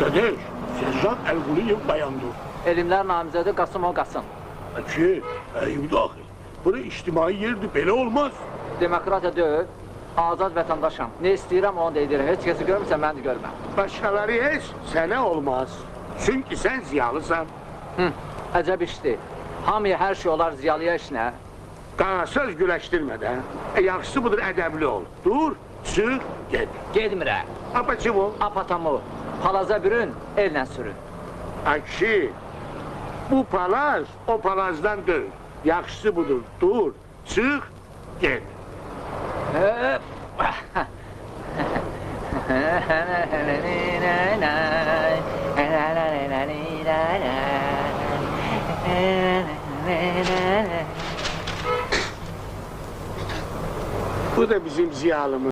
Kardeş, Sercan Elguliyev bayandı. Elmlər namizədi Qasımov Qasım. Ki, eyvdə axı. Bura ictimai yerdir, belə olmaz. Demokratiya deyil, azad vətəndaşam. Ne istəyirəm onu da edirəm. Heç kəsi görmürsə mən də görməm. Başqaları heç sənə olmaz. Çünki sən ziyalısan. Əcəb işdir. Hamıya hər şey olar, ziyalıya işinə. Qanasöz güləşdirmədən. Yaxşısı budur, ədəbli ol. Dur, çıx, get. Gedmirə. Apaçım ol. Apatamı, palaza bürün, ellə sürün. Akşi, bu palaz o palazdan deyil. Yaxşısı budur, dur, çıx, get. Bu da bizim ziyalımız.